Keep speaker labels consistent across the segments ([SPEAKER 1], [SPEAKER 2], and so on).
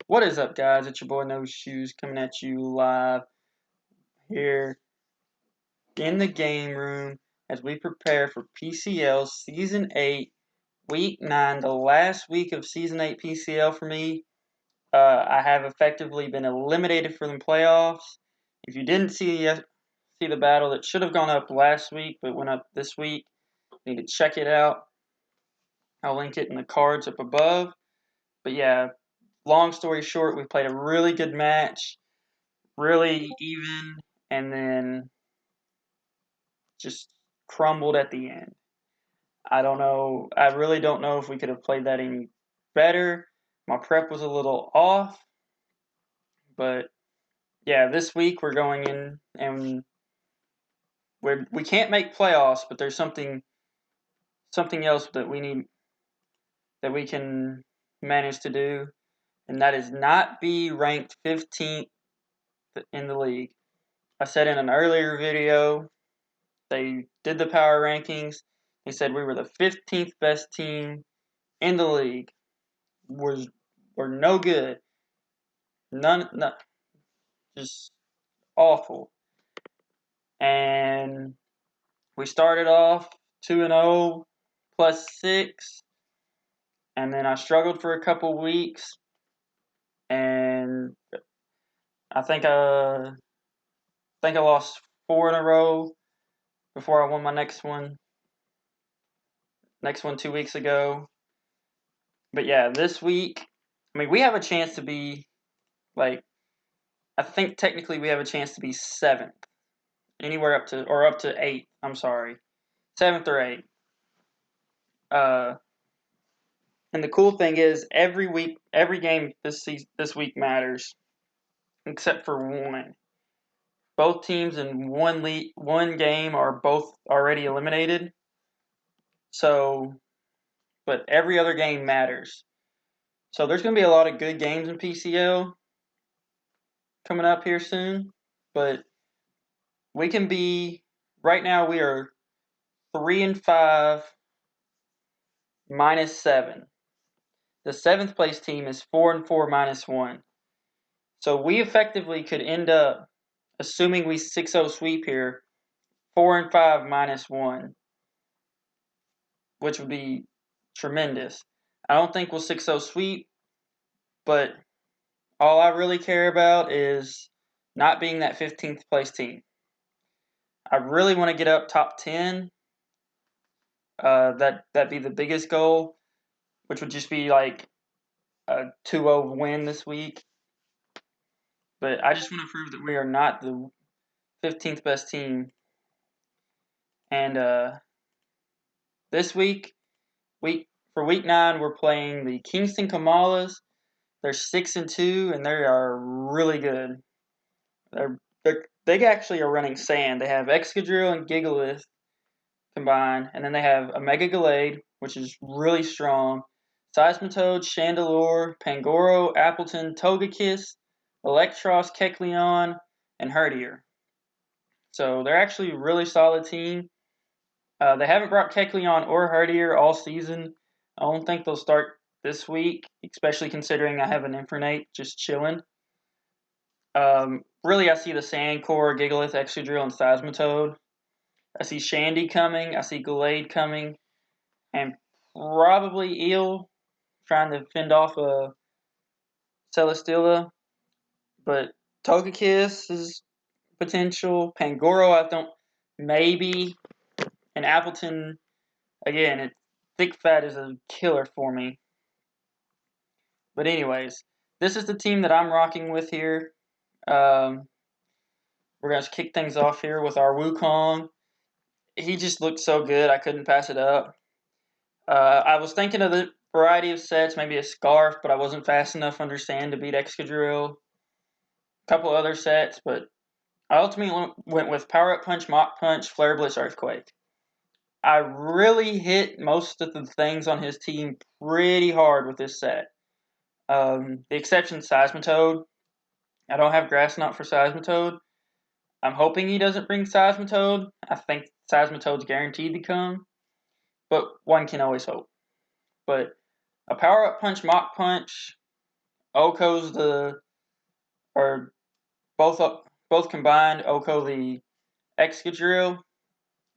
[SPEAKER 1] What is up, guys? It's your boy No Shoes coming at you live here in the game room as we prepare for PCL Season 8, Week 9, the last week of Season 8 PCL for me. I have effectively been eliminated from the playoffs. If you didn't see the battle that should have gone up last week but went up this week, you need to check it out. I'll link it in the cards up above. But yeah, long story short, we played a really good match. Really even, and then just crumbled at the end. I don't know. I really don't know if we could have played that any better. My prep was a little off, but yeah, this week we're going in and we can't make playoffs, but there's something else that we can manage to do, and that is not be ranked 15th in the league. I said in an earlier video, they did the power rankings. They said we were the 15th best team in the league. We're no good. None, just awful. And we started off 2-0 +6, and then I struggled for a couple weeks, and I think I lost 4 in a row before I won my next one. Next one 2 weeks ago. But yeah, this week, I mean, we have a chance to be like, I think technically we have a chance to be 7th, anywhere up to 8th. I'm sorry, 7th or 8th. And the cool thing is, every game this week matters, except for one. Both teams in one game are both already eliminated. So, but every other game matters. So there's going to be a lot of good games in PCL coming up here soon. But we can be, right now we are 3-5 -7. The 7th place team is 4-4 -1. So we effectively could end up, assuming we 6-0 sweep here, 4-5 -1, which would be tremendous. I don't think we'll 6-0 sweep, but all I really care about is not being that 15th place team. I really want to get up top 10. That'd be the biggest goal, which would just be like a 2-0 win this week. But I just want to prove that we are not the 15th best team. And this week for week 9, we're playing the Kingston Komolas. They're 6-2, and they are really good. They actually are running sand. They have Excadrill and Gigalith combined, and then they have a Mega Gallade, which is really strong. Seismitoad, Chandelure, Pangoro, Appleton, Togekiss, Electros, Kecleon, and Herdier. So they're actually a really solid team. They haven't brought Kecleon or Herdier all season. I don't think they'll start this week, especially considering I have an Infernape just chilling. Really, I see the Sandcore, Gigalith, Excadrill, and Seismitoad. I see Shandy coming. I see Gallade coming. And probably Eel trying to fend off a Celesteela. But Togekiss is potential. Pangoro, I don't. Maybe. And Appleton, again, Thick Fat is a killer for me. But anyways, this is the team that I'm rocking with here. We're going to kick things off here with our Wukong. He just looked so good, I couldn't pass it up. I was thinking of the variety of sets, maybe a Scarf, but I wasn't fast enough under Sand to beat Excadrill. A couple other sets, but I ultimately went with Power Up Punch, Mach Punch, Flare Blitz, Earthquake. I really hit most of the things on his team pretty hard with this set. The exception is Seismitoad. I don't have Grass Knot for Seismitoad. I'm hoping he doesn't bring Seismitoad. I think Seismitoad's guaranteed to come, but one can always hope. But a Power Up Punch, Mach Punch, Oko's or both combined, Oko the Excadrill.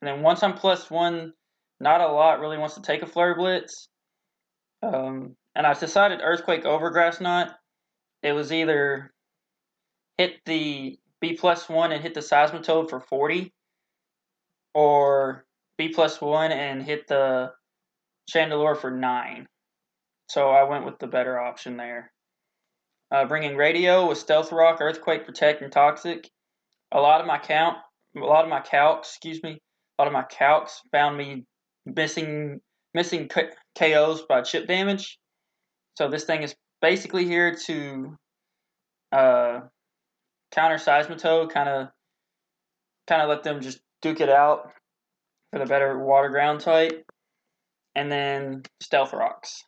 [SPEAKER 1] And then once I'm +1, not a lot really wants to take a Flare Blitz. And I've decided Earthquake over Grass Knot. It was either hit the B+1 and hit the Seismitoad for 40, or B+1 and hit the Chandelure for 9. So I went with the better option there. Bringing Radio with Stealth Rock, Earthquake, Protect, and Toxic. A lot of my calcs found me missing KOs by chip damage. So this thing is basically here to counter Seismitoad, kind of let them just duke it out for the better water ground type, and then Stealth Rocks.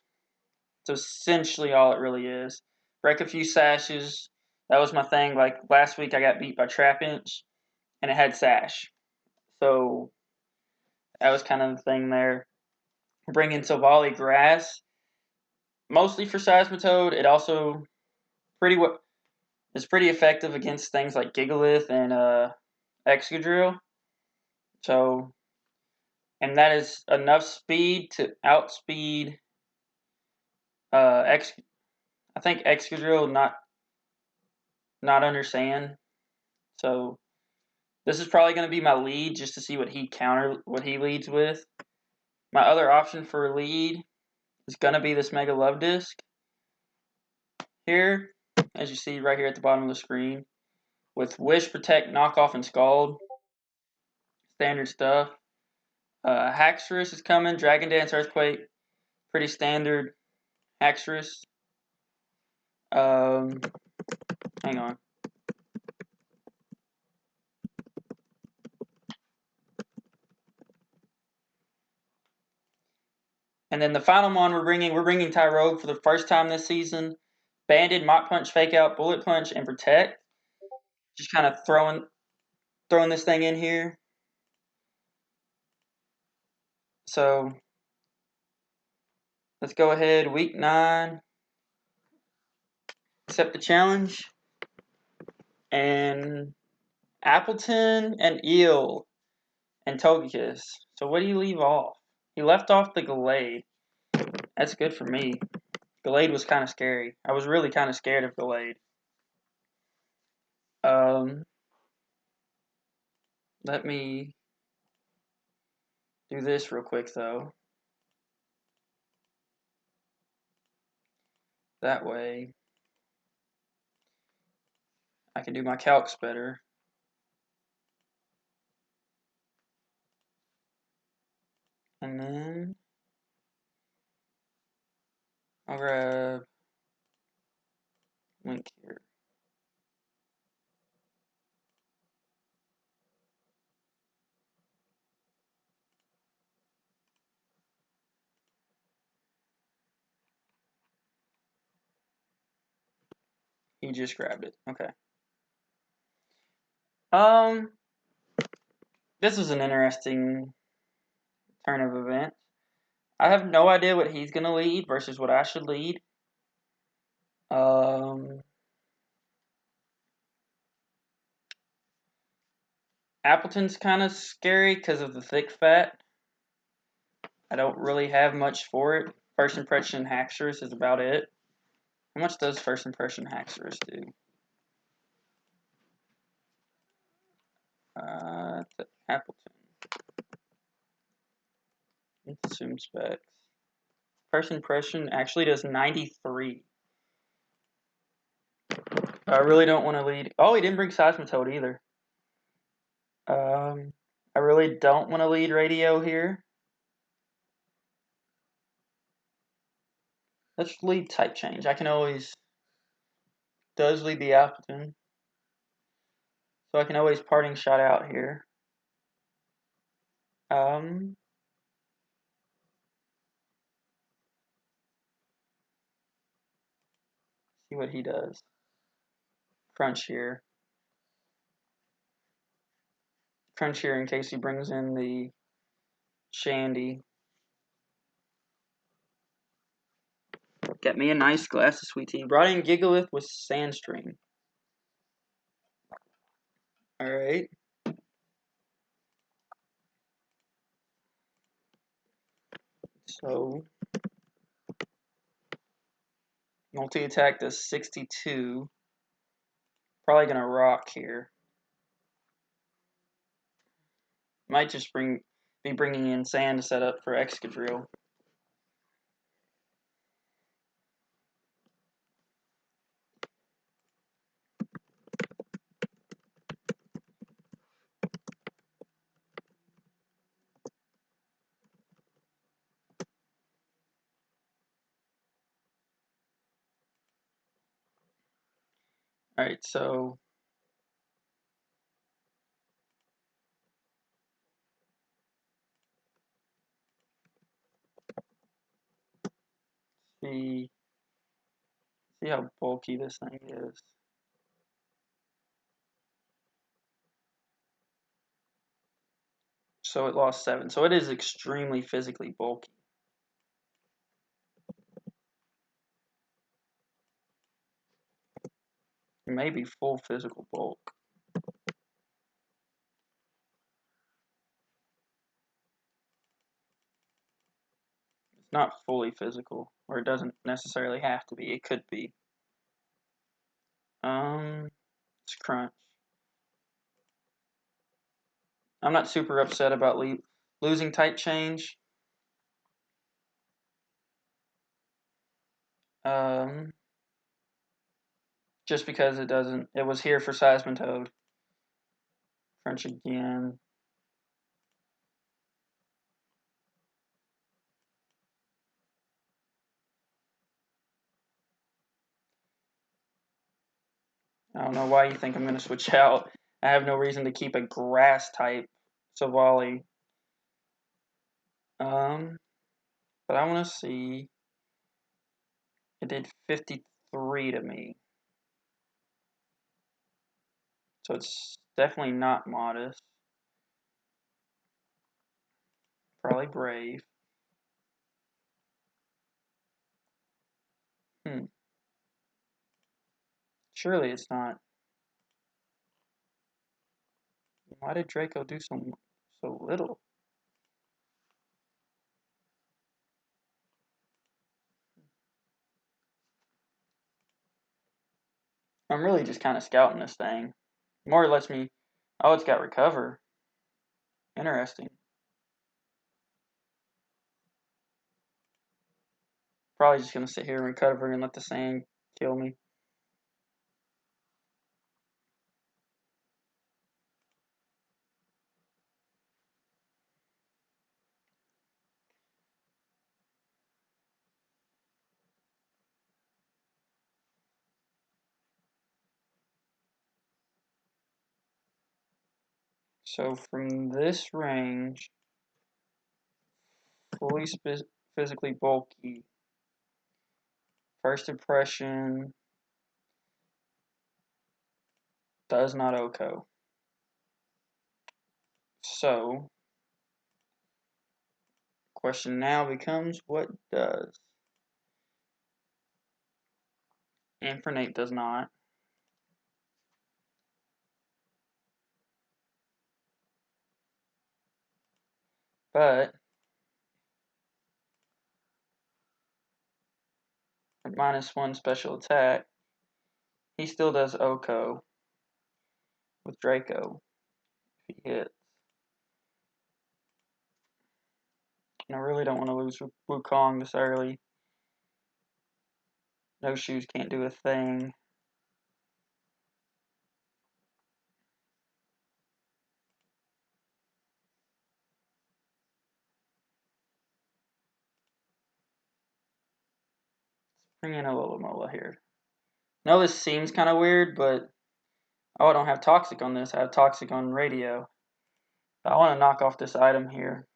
[SPEAKER 1] So essentially all it really is. Break a few sashes. That was my thing. Like last week, I got beat by Trapinch, and it had sash. So that was kind of the thing there. Bringing Silvally Grass, mostly for Seismitoad. It also is pretty effective against things like Gigalith and Excadrill. So, and that is enough speed to outspeed I think Excadrill not under sand. So this is probably going to be my lead just to see what he leads with. My other option for lead is going to be this Mega Love Disc here, as you see right here at the bottom of the screen, with Wish, Protect, Knockoff, and Scald. Standard stuff. Haxorus is coming. Dragon Dance, Earthquake, pretty standard. Haxorus. Hang on. And then the final one we're bringing Tyrogue for the first time this season. Banded, Mach Punch, Fake Out, Bullet Punch, and Protect. Just kind of throwing this thing in here. So let's go ahead. Week 9. Accept the challenge. And Appleton and Eel and Togekiss. So what do you leave off? He left off the Gallade. That's good for me. Gallade was kind of scary. I was really kind of scared of Gallade. Let me do this real quick, though. That way, I can do my calcs better. And then I'll grab link here. He just grabbed it. Okay. This is an interesting turn of events. I have no idea what he's gonna lead versus what I should lead. Appleton's kind of scary because of the thick fat. I don't really have much for it. First Impression Haxorus is about it. How much does First Impression Haxorus do? Appleton. Assume specs. First Impression actually does 93. I really don't want to lead. Oh, he didn't bring Seismitoad either. I really don't want to lead Radio here. Let's lead Type Change. I can always does lead the Appleton. So I can always Parting Shot out here. See what he does. Crunch here. Crunch here in case he brings in the Shandy. Get me a nice glass of sweet tea. Brought in Gigalith with Sandstream. Alright. So, multi-attack does 62. Probably gonna rock here. Might just be bringing in sand to set up for Excadrill. Alright, so see how bulky this thing is. So it lost 7. So it is extremely physically bulky. Maybe full physical bulk. It's not fully physical, or it doesn't necessarily have to be. It could be. It's crunch. I'm not super upset about losing type change. Just because it was here for Seismitoad. Crunch again. I don't know why you think I'm going to switch out. I have no reason to keep a grass type Savali. But I want to see. It did 53 to me. So it's definitely not modest. Probably brave. Surely it's not. Why did Draco do so little? I'm really just kind of scouting this thing. More lets me. Oh, it's got recover. Interesting. Probably just gonna sit here and recover and let the sand kill me. So from this range, fully physically bulky. First impression does not OHKO. So, question now becomes, what does? Infernape does not. But, at -1 special attack, he still does OHKO with Draco if he hits. And I really don't want to lose Wukong this early. No shoes can't do a thing. Bring in a Alomola here. I know this seems kind of weird, but I don't have Toxic on this. I have Toxic on Radio. I want to knock off this item here.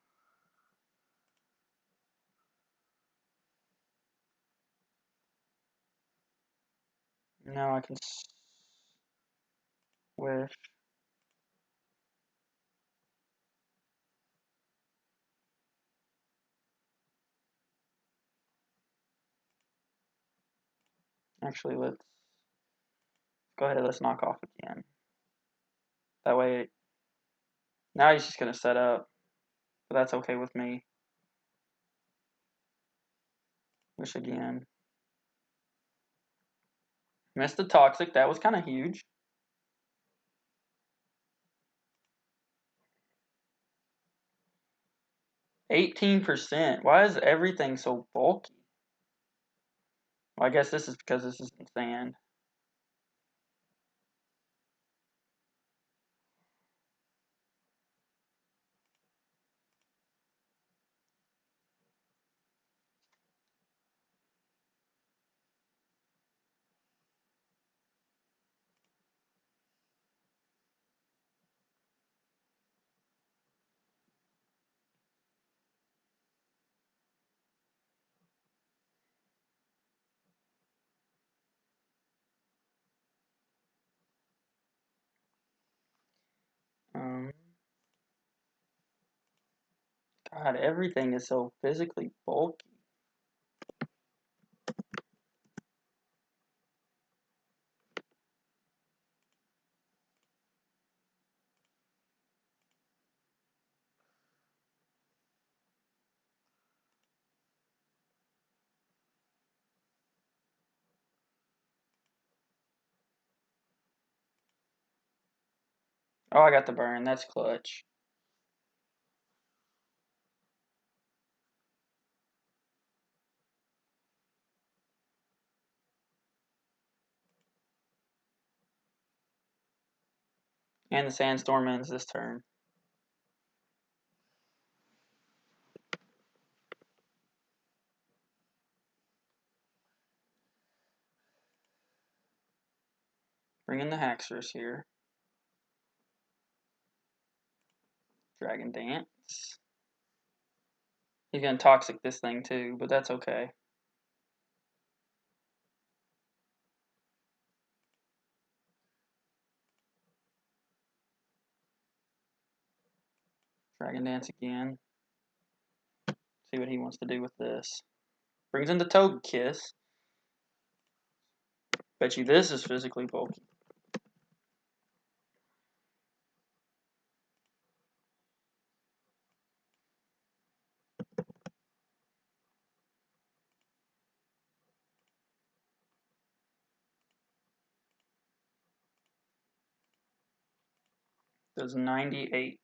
[SPEAKER 1] Now I can switch. Actually, let's go ahead and let's knock off again. That way, now he's just going to set up, but that's okay with me. Wish again. Missed the toxic. That was kind of huge. %. Why is everything so bulky? Well, I guess this is because this is in sand. God, everything is so physically bulky. Oh, I got the burn. That's clutch. And the sandstorm ends this turn. Bring in the Haxorus here. Dragon Dance. He's going to toxic this thing too, but that's okay. Dragon Dance again. See what he wants to do with this. Brings in the Togekiss. Bet you this is physically bulky. Does 98.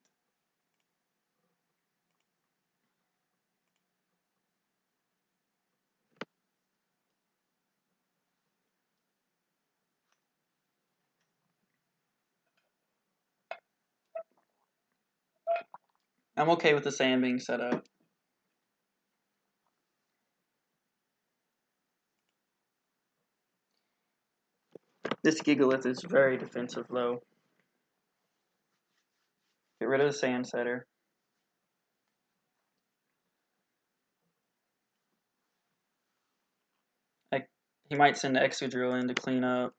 [SPEAKER 1] I'm okay with the sand being set up. This Gigalith is very defensive though. Get rid of the sand setter. He might send the Excadrill in to clean up.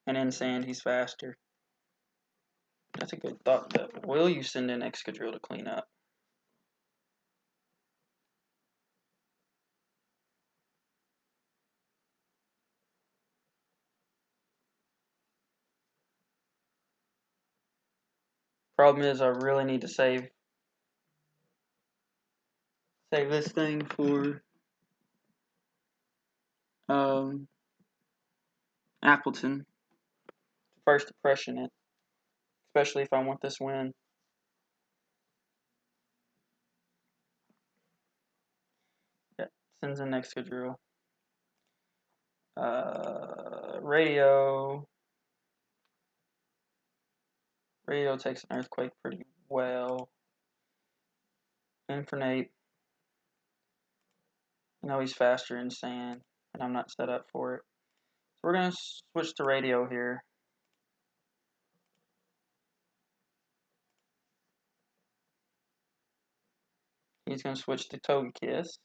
[SPEAKER 1] And in sand, he's faster. That's a good thought, but will you send in Excadrill to clean up? Problem is, I really need to save this thing for Appleton. First impression it, especially if I want this win. Yeah, sends in Excadrill. Radio takes an Earthquake pretty well. Infernape. I know he's faster in sand, and I'm not set up for it. So we're going to switch to Radio here. He's going to switch to Togekiss.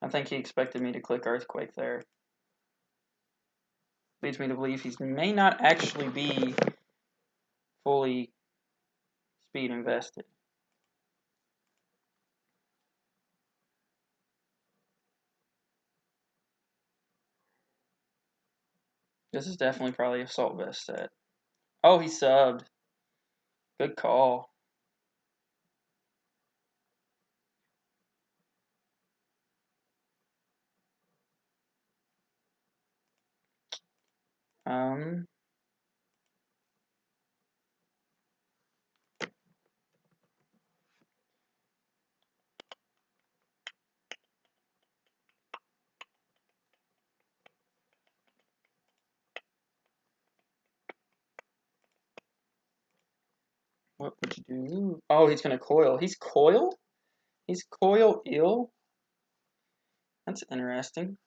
[SPEAKER 1] I think he expected me to click Earthquake there. Leads me to believe he may not actually be fully speed invested. This is definitely probably assault vest set. Oh, he subbed. Good call. What would you do? Oh, he's gonna coil. He's coiled? He's coil ill? That's interesting.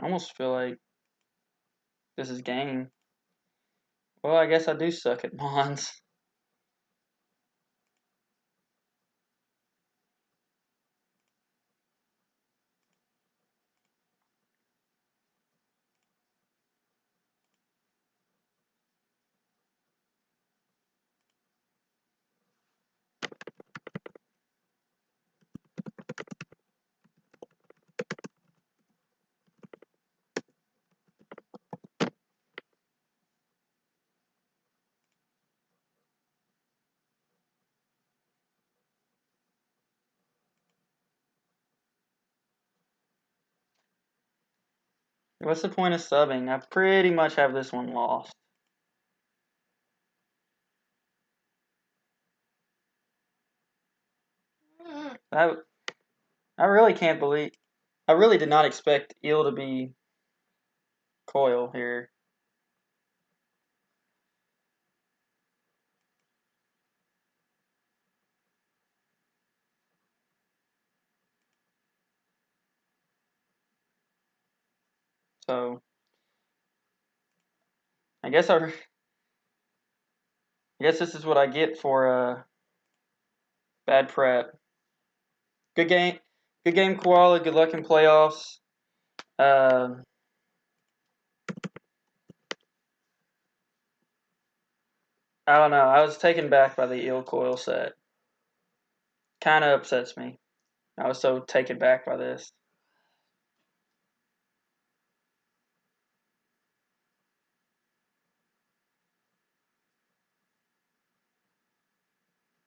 [SPEAKER 1] I almost feel like this is game. Well, I guess I do suck at Mons. What's the point of subbing? I pretty much have this one lost. I really can't believe. I really did not expect Eel to be coil here. So I guess this is what I get for bad prep. Good game, Koala. Good luck in playoffs. Uh, I don't know. I was taken back by the Eel coil set. Kind of upsets me. I was so taken back by this.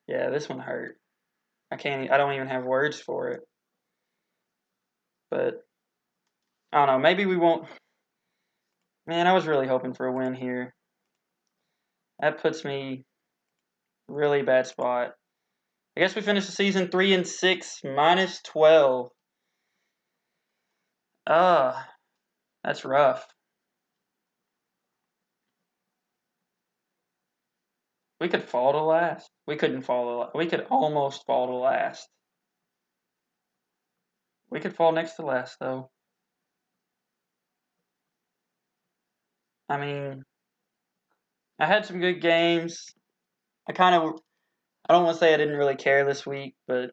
[SPEAKER 1] Yeah, this one hurt. I can't. I don't even have words for it. But I don't know. Maybe we won't. Man, I was really hoping for a win here. That puts me really bad spot. I guess we finished the season 3-6 minus 12. That's rough. We could fall to last. We couldn't fall to last. We could almost fall to last. We could fall next to last though. I mean, I had some good games. I don't want to say I didn't really care this week, but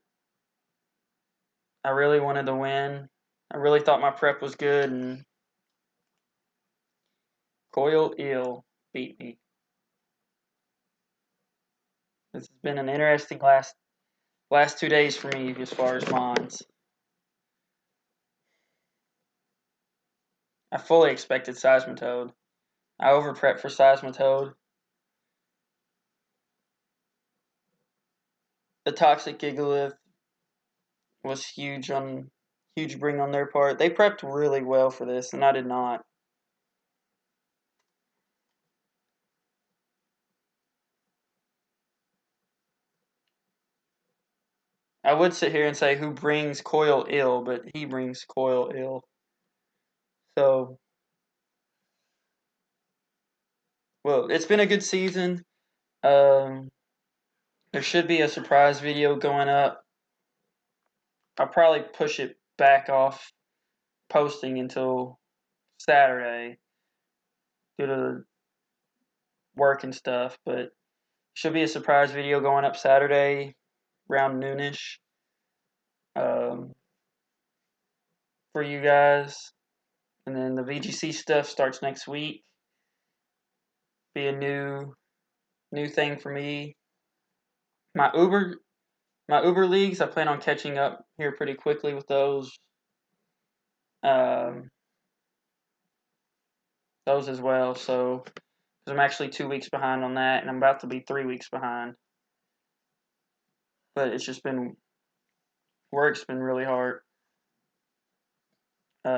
[SPEAKER 1] I really wanted to win. I really thought my prep was good, and Coil Eel beat me. This has been an interesting last 2 days for me as far as Mons. I fully expected Seismitoad. I over-prepped for Seismitoad. The Toxic Gigalith was huge bring on their part. They prepped really well for this, and I did not. I would sit here and say who brings Coil Ill, but he brings Coil Ill. So, well, it's been a good season. There should be a surprise video going up. I'll probably push it back off posting until Saturday due to work and stuff, but should be a surprise video going up Saturday around noonish for you guys. And then the VGC stuff starts next week. Be a new thing for me. My Uber leagues, I plan on catching up here pretty quickly with those. Those as well. So, because I'm actually 2 weeks behind on that, and I'm about to be 3 weeks behind. But it's just been work's been really hard.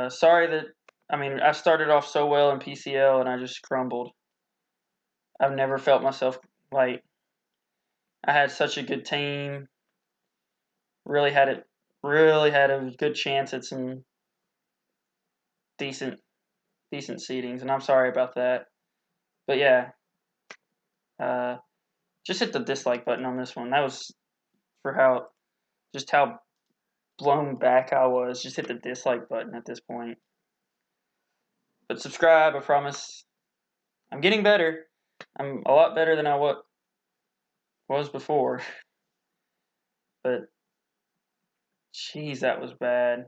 [SPEAKER 1] Sorry that I started off so well in PCL and I just crumbled. I've never felt myself like I had such a good team. Really had a good chance at some decent seedings, and I'm sorry about that. But yeah, just hit the dislike button on this one. That was for how blown back I was. Just hit the dislike button at this point. But subscribe, I promise. I'm getting better. I'm a lot better than I was before. But jeez, that was bad.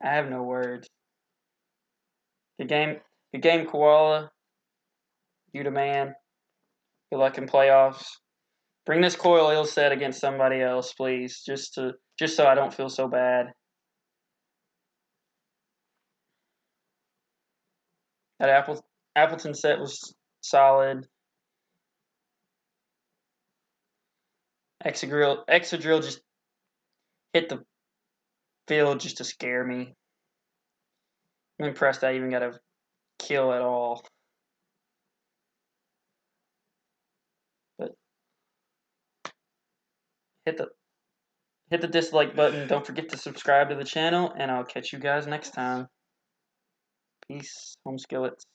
[SPEAKER 1] I have no words. Good game, Koala. You the man. Good luck in playoffs. Bring this coil set against somebody else, please, just so I don't feel so bad. That Appleton set was solid. Exadrill just hit the field just to scare me. I'm impressed I even got a kill at all. But hit the dislike button. Don't forget to subscribe to the channel, and I'll catch you guys next time. Peace, home skillets.